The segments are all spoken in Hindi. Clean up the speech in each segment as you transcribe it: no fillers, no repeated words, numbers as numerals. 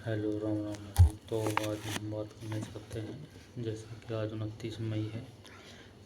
हेलो राम राम भाई। तो आज हम बात करना चाहते हैं, जैसे कि आज 29 मई है।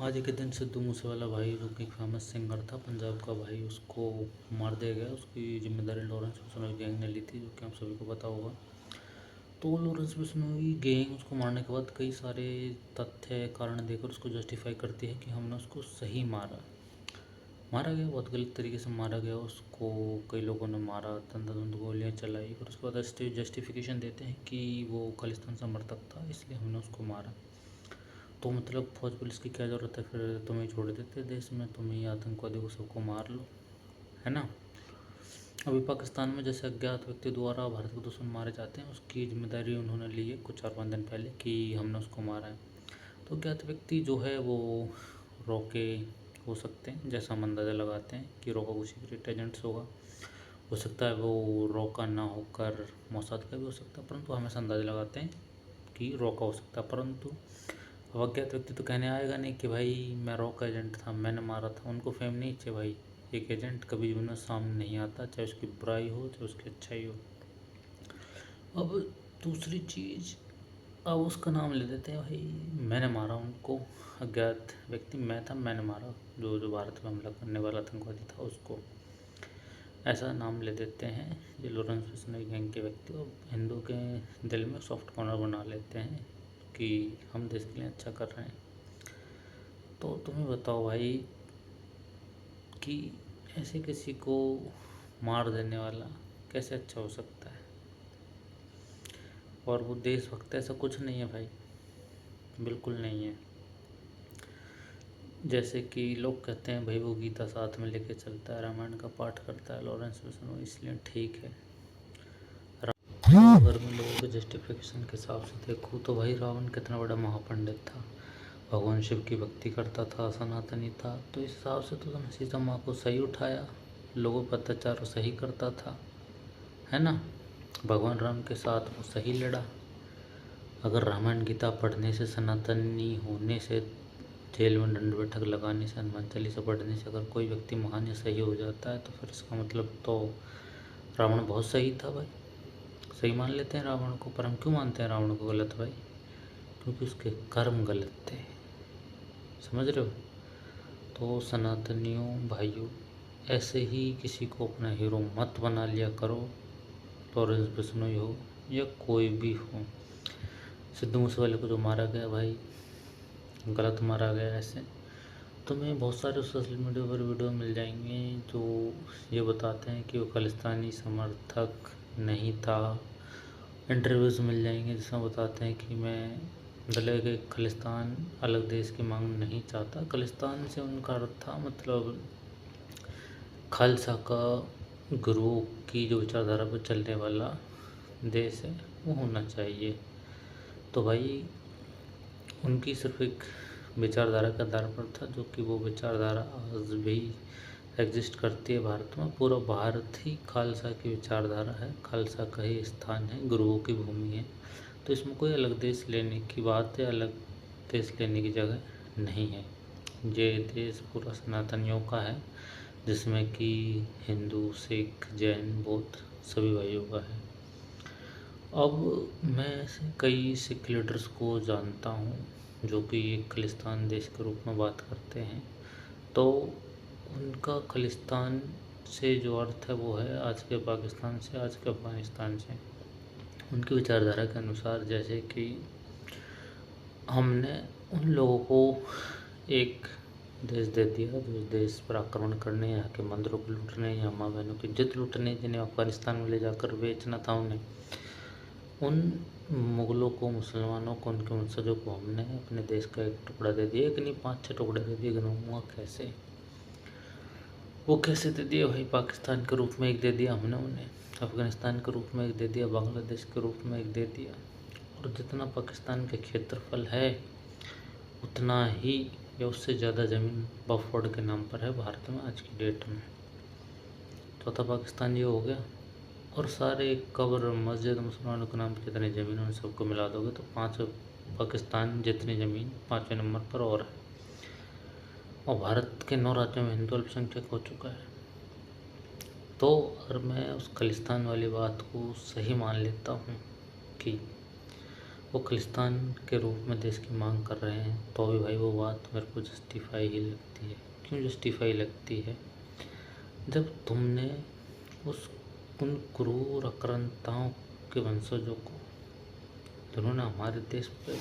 आज के दिन सिद्धू मूसेवाला भाई, जो कि फेमस सिंगर था पंजाब का भाई, उसको मार दिया गया। उसकी जिम्मेदारी लॉरेंस बिश्नोई गैंग ने ली थी, जो कि आप सभी को पता होगा। तो लॉरेंस बिश्नोई गैंग उसको मारने के बाद कई सारे तथ्य कारण देकर उसको जस्टिफाई करती है कि हमने उसको सही मारा गया, बहुत गलत तरीके से मारा गया उसको। कई लोगों ने मारा, अंधाधुंध गोलियां चलाई, फिर उसके बाद जस्टिफिकेशन देते हैं कि वो खालिस्तान समर्थक था, इसलिए हमने उसको मारा। तो मतलब फौज पुलिस की क्या ज़रूरत है, फिर तुम्हें छोड़ देते देश में, तुम्हें ही आतंकवादी को सबको मार लो, है ना। अभी पाकिस्तान में जैसे अज्ञात व्यक्ति द्वारा भारत के दुश्मन मारे जाते हैं, उसकी जिम्मेदारी उन्होंने ली है कुछ 4-5 दिन पहले कि हमने उसको मारा है। तो अज्ञात व्यक्ति जो है वो रोके हो सकते हैं, जैसा हम अंदाज़ा लगाते हैं कि रोका कोई सीक्रेट एजेंट्स होगा। हो सकता है वो रोका ना होकर मोसाद का भी हो सकता है, परंतु हमेशा अंदाज़ा लगाते हैं कि रोका हो सकता है। परंतु अब अज्ञात व्यक्ति तो कहने आएगा नहीं कि भाई मैं रोका एजेंट था, मैंने मारा था। उनको फेम नहीं चाहिए भाई। एक एजेंट कभी भी उन्हें सामने नहीं आता, चाहे उसकी बुराई हो चाहे उसकी अच्छाई हो। अब दूसरी चीज़, अब उसका नाम ले देते हैं भाई, मैंने मारा उनको। अज्ञात व्यक्ति मैं था, मैंने मारा जो भारत में हमला करने वाला आतंकवादी था उसको, ऐसा नाम ले देते हैं ये लॉरेंस बिश्नोई गैंग के व्यक्ति। और हिंदू के दिल में सॉफ्ट कॉर्नर बना लेते हैं कि हम देश के लिए अच्छा कर रहे हैं। तो तुम्हें बताओ भाई कि ऐसे किसी को मार देने वाला कैसे अच्छा हो सकता है, और वो देशभक्त? ऐसा कुछ नहीं है भाई, बिल्कुल नहीं है। जैसे कि लोग कहते हैं भाई वो गीता साथ में लेके चलता है, रामायण का पाठ करता है लॉरेंस बिश्नोई, इसलिए ठीक है। अगर मैं लोगों के जस्टिफिकेशन के हिसाब से देखूँ तो भाई रावण कितना बड़ा महापंडित था, भगवान शिव की भक्ति करता था, सनातनी था। तो इस हिसाब से तो उसने सीता माँ को सही उठाया, लोगों पर अत्याचार सही करता था, है ना। भगवान राम के साथ वो सही लड़ा। अगर रामायण गीता पढ़ने से, सनातनी होने से, जेल में दंड बैठक लगाने से, हनुमान चालीसा पढ़ने से अगर कोई व्यक्ति महान या सही हो जाता है, तो फिर इसका मतलब तो रावण बहुत सही था भाई। सही मान लेते हैं रावण को, पर हम क्यों मानते हैं रावण को गलत भाई? क्योंकि उसके कर्म गलत थे, समझ रहे हो। तो सनातनियों भाइयों, ऐसे ही किसी को अपना हीरो मत बना लिया करो, लॉरेंस बिश्नोई हो या कोई भी हो। सिद्धू मूसेवाले को जो मारा गया भाई, गलत मारा गया। ऐसे तुम्हें बहुत सारे सोशल मीडिया पर वीडियो मिल जाएंगे जो ये बताते हैं कि वो खालिस्तानी समर्थक नहीं था। इंटरव्यूज़ मिल जाएंगे जिसमें बताते हैं कि मैं भले कि खालिस्तान अलग देश की मांग नहीं चाहता, खालिस्तान से उनका अर्थ था मतलब खालसा का गुरुओं की जो विचारधारा पर चलने वाला देश है वो होना चाहिए। तो भाई उनकी सिर्फ एक विचारधारा के आधार पर था, जो कि वो विचारधारा आज भी एग्जिस्ट करती है भारत में। पूरा भारत ही खालसा की विचारधारा है, खालसा का ही स्थान है, गुरुओं की भूमि है। तो इसमें कोई अलग देश लेने की बात है, अलग देश लेने की जगह नहीं है। ये देश पूरा सनातनियों का है, जिसमें कि हिंदू, सिख, जैन, बौद्ध सभी भाइयों का है। अब मैं ऐसे कई सिख लीडर्स को जानता हूँ जो कि एक खालिस्तान देश के रूप में बात करते हैं। तो उनका खालिस्तान से जो अर्थ है वो है आज के पाकिस्तान से, आज के अफ़गानिस्तान से। उनकी विचारधारा के अनुसार, जैसे कि हमने उन लोगों को एक देश दे दिया जो देश पर आक्रमण करने, यहाँ के मंदिरों को लूटने, यहाँ माँ बहनों की इज्जत लूटने, जिन्हें अफ़गानिस्तान में ले जाकर बेचना था उन्हें। उन मुग़लों को, मुसलमानों को, उनके वंशजों को हमने अपने देश का एक टुकड़ा दे दिया। एक नहीं 5-6 टुकड़े दे दिए, गिनूँगा कैसे। वो कैसे दे दिए भाई? पाकिस्तान के रूप में एक दे दिया हमने उन्हें, अफ़गानिस्तान के रूप में एक दे दिया, बांग्लादेश के रूप में एक दे दिया। और जितना पाकिस्तान का क्षेत्रफल है उतना ही या उससे ज़्यादा ज़मीन बफवर्ड के नाम पर है भारत में आज की डेट में। चौथा पाकिस्तान ये हो गया। और सारे कब्र, मस्जिद, मुसलमानों के नाम पर जितनी ज़मीन उन सबको मिला दोगे तो 5 पाकिस्तान जितनी ज़मीन 5वें नंबर पर और है। और भारत के 9 राज्यों में हिंदू अल्पसंख्यक हो चुका है। तो अगर मैं उस खालिस्तान वाली बात को सही मान लेता हूँ कि वो खालिस्तान के रूप में देश की मांग कर रहे हैं, तो भी भाई वो बात मेरे को जस्टिफाई ही लगती है। क्यों जस्टिफाई लगती है? जब तुमने उन क्रूर आक्रांताओं के वंशजों को, जिन्होंने हमारे देश पे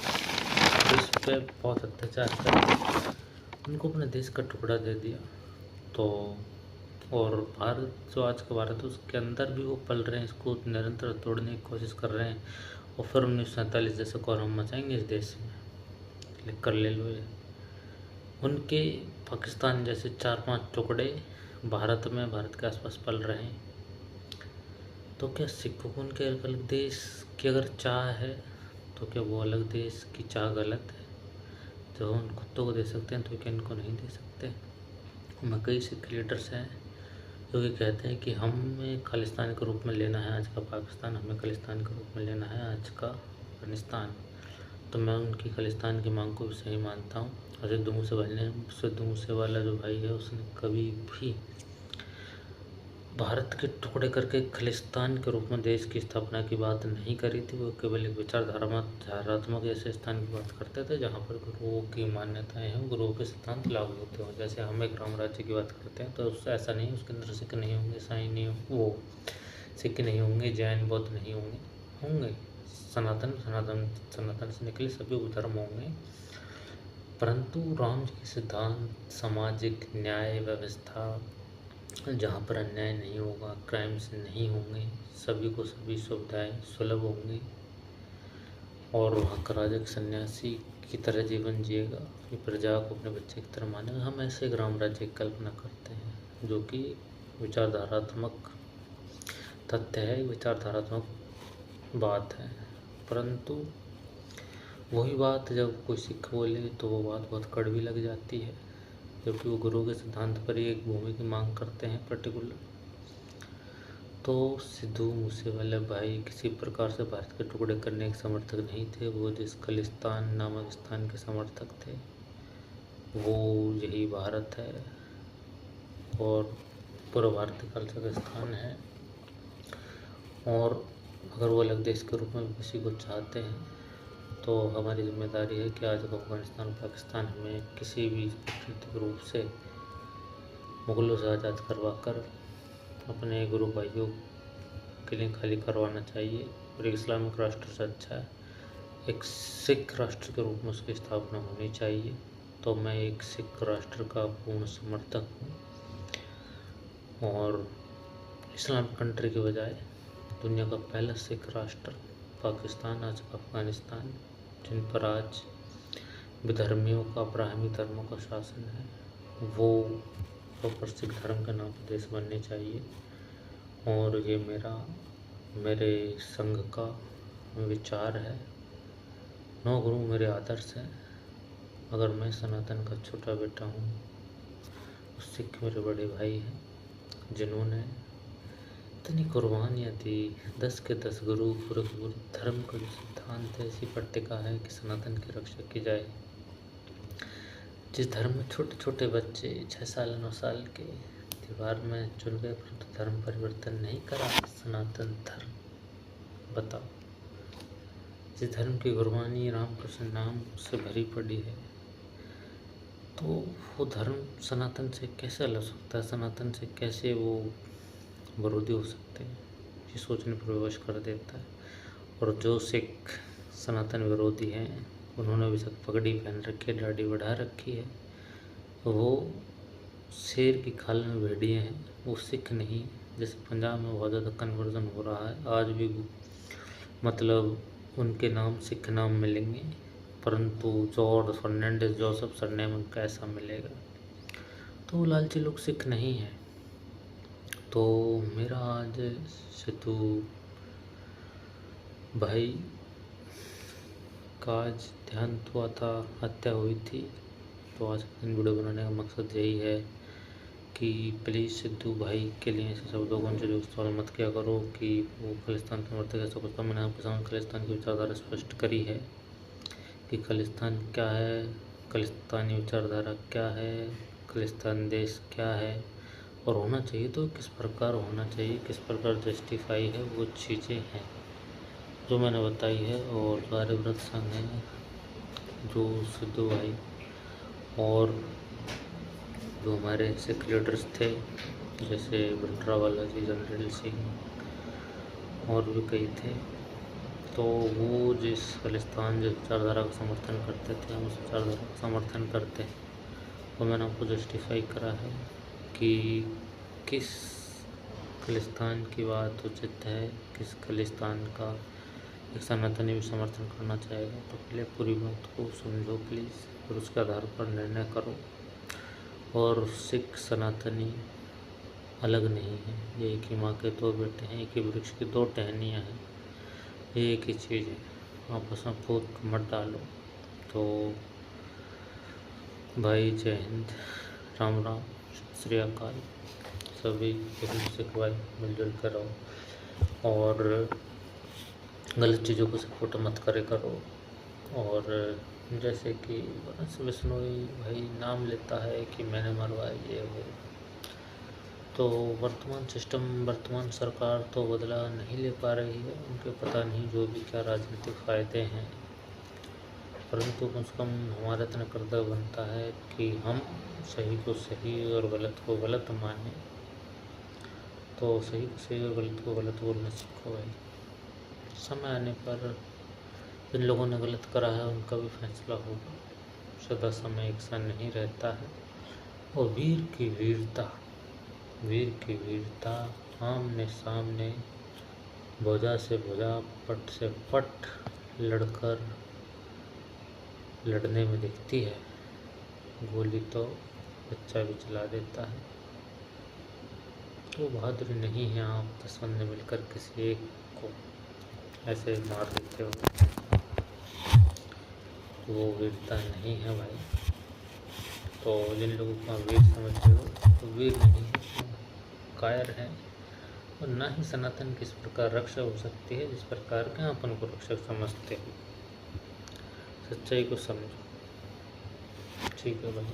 बहुत अत्याचार किया, उनको अपने देश का टुकड़ा दे दिया, तो और भारत जो आज का भारत है उसके अंदर भी वो पल रहे हैं, इसको निरंतर तोड़ने की कोशिश कर रहे हैं, और फिर 1947 जैसे कोरम मचाएंगे इस देश में। लिख कर ले लो ये। उनके पाकिस्तान जैसे 4-5 टुकड़े भारत के आसपास पल रहे हैं, तो क्या सिखों को उनके अलग देश की अगर चाह है, तो क्या वो अलग देश की चाह गलत है? जब उन कुत्तों को दे सकते हैं तो क्या इनको नहीं दे सकते? हमें कई सिख लीडर्स हैं जो कि कहते हैं कि हमें खालिस्तान के रूप में लेना है आज का पाकिस्तान, हमें खालिस्तान के रूप में लेना है आज का अफगानिस्तान। तो मैं उनकी खालिस्तान की मांग को भी सही मानता हूँ। और सिद्धू मूसेवाला जो भाई है, उसने कभी भी भारत के टुकड़े करके खालिस्तान के रूप में देश की स्थापना की बात नहीं करी थी। वो केवल एक विचारधारात्मक ऐसे स्थान की बात करते थे जहाँ पर गुरुओं की मान्यताएं हैं, गुरुओं के सिद्धांत लागू होते हों। जैसे हम एक राम राज्य की बात करते हैं तो उससे ऐसा नहीं, उसके अंदर सिख नहीं होंगे, ईसाई नहीं वो सिख नहीं होंगे, जैन बौद्ध नहीं होंगे सनातन से निकले सभी धर्म होंगे, परंतु राम जी के सिद्धांत, सामाजिक न्याय व्यवस्था, जहाँ पर अन्याय नहीं होगा, क्राइम्स नहीं होंगे, सभी को सभी सुविधाएं सुलभ होंगी, और वहाँ का राजा एक सन्यासी की तरह जीवन जिएगा, अपनी प्रजा को अपने बच्चे की तरह मानेगा। हम ऐसे एक राम राज्य की कल्पना करते हैं जो कि विचारधारात्मक तथ्य है, विचारधारात्मक बात है। परंतु वही बात जब कोई सिख बोले तो वो बात बहुत कड़वी लग जाती है, जबकि वो गुरु के सिद्धांत पर ही एक भूमि की मांग करते हैं पर्टिकुलर। तो सिद्धू मूसेवाला भाई किसी प्रकार से भारत के टुकड़े करने के समर्थक नहीं थे, वो जिस खालिस्तान नामक स्थान के समर्थक थे, वो यही भारत है और पूरा भारतीय कल्चर का स्थान है। और अगर वो अलग देश के रूप में किसी को चाहते हैं तो हमारी जिम्मेदारी है कि आज अफगानिस्तान पाकिस्तान हमें किसी भी प्राकृतिक रूप से मुगलों से आज़ाद करवा कर अपने गुरु भाइयों के लिए खाली करवाना चाहिए। और एक इस्लामिक राष्ट्र से अच्छा है एक सिख राष्ट्र के रूप में उसकी स्थापना होनी चाहिए। तो मैं एक सिख राष्ट्र का पूर्ण समर्थक हूँ, और इस्लामिक कंट्री के बजाय दुनिया का पहला सिख राष्ट्र पाकिस्तान, आज का अफगानिस्तान, जिन पर आज विधर्मियों का, अब्राहमी धर्मों का शासन है, वो प्रॉपर सिख धर्म का नाम पर देश बनने चाहिए। और ये मेरे संघ का विचार है। 9 गुरु मेरे आदर्श हैं। अगर मैं सनातन का छोटा बेटा हूँ, सिख मेरे बड़े भाई हैं जिन्होंने इतनी कुर्बानियाँ दी। 10 के 10 गुरु, पूरे गुरु धर्म का जो सिद्धांत है इसी पर टिका है कि सनातन की रक्षा की जाए। जिस धर्म में छोटे छोटे बच्चे 6 साल 9 साल के दीवार में चुन गए परंतु धर्म परिवर्तन नहीं करा, सनातन धर्म बताओ। जिस धर्म की कुर्बानी रामकृष्ण नाम से भरी पड़ी है, तो वो धर्म सनातन से कैसे अलग सकता है, सनातन से कैसे वो विरोधी हो सकते हैं, ये सोचने पर विवश कर देता है। और जो सिख सनातन विरोधी हैं, उन्होंने अभी तक पगड़ी पहन रखी है, दाढ़ी बढ़ा रखी है, वो शेर की खाल में भेड़िए हैं, वो सिख नहीं। जैसे पंजाब में बहुत ज़्यादा कन्वर्जन हो रहा है, आज भी मतलब उनके नाम सिख नाम मिलेंगे, परंतु जॉर्ज फर्नांडिस जोसेफ सरनेम उनका ऐसा मिलेगा। तो वो लालची लोग सिख नहीं हैं। तो मेरा आज सिद्धू भाई का आज देहांत हुआ था, हत्या हुई थी। तो आज दिन वीडियो बनाने का मकसद यही है कि प्लीज़ सिद्धू भाई के लिए ऐसे शब्दों को उनसे इस्तेमाल मत किया करो कि वो खालिस्तान समर्थक ऐसा कुछ। मैंने आपके सामने खालिस्तान की विचारधारा स्पष्ट करी है कि खालिस्तान क्या है, खालिस्तानी विचारधारा क्या है, खालिस्तान देश क्या है और होना चाहिए तो किस प्रकार होना चाहिए, किस प्रकार जस्टिफाई है, वो चीज़ें हैं। जो मैंने बताई है, और आर्यव्रत संघ है जो सिद्धू भाई और जो हमारे सिख लीडर्स थे जैसे भिंडरावाला जी, जनरल सिंह और भी कई थे, तो वो जिस खालिस्तान जिस विचारधारा का समर्थन करते थे, हम उस विचारधारा का समर्थन करते हैं। तो मैंने आपको जस्टिफाई करा है कि किस खालिस्तान की बात उचित है, किस खालिस्तान का एक सनातनी भी समर्थन करना चाहेगा। तो पहले पूरी बात को समझो प्लीज़, फिर उसके आधार पर निर्णय करो। और सिख सनातनी अलग नहीं है, ये एक ही माँ के दो बेटे हैं, एक ही वृक्ष की दो टहनियाँ हैं, ये एक ही चीज़ है, आपस में फूट मत डालो। तो भाई जय हिंद, राम राम, सत श्री अकाल। सभी सिख भाई मिलजुल कर रहो और गलत चीज़ों को सपोर्ट मत करे करो। और जैसे कि विष्णोई भाई नाम लेता है कि मैंने मरवाया ये वो, तो वर्तमान सिस्टम, वर्तमान सरकार तो बदला नहीं ले पा रही है, उनके पता नहीं जो भी क्या राजनीतिक फ़ायदे हैं, परंतु कम से कम हमारा इतना कर्तव्य बनता है कि हम सही को सही और गलत को गलत माने। तो सही को सही और गलत को गलत बोलना सीखो भाई। समय आने पर जिन लोगों ने गलत करा है उनका भी फैसला होगा, सदा समय एक सा नहीं रहता है। और वीर की वीरता, वीर की वीरता आमने सामने, भुजा से भुजा, पट से पट लड़कर लड़ने में दिखती है, गोली तो बच्चा भी चला देता है। तो बहादुरी नहीं है आप 10 बंदे मिलकर किसी एक को ऐसे मार देते हो, तो वो वीरता नहीं है भाई। तो जिन लोगों को आप वीर समझते हो तो वीर नहीं है, कायर है। और ना ही सनातन की इस प्रकार रक्षा हो सकती है जिस प्रकार के आप उनको रक्षक समझते हो। सच्चाई को समझो, ठीक है भाई।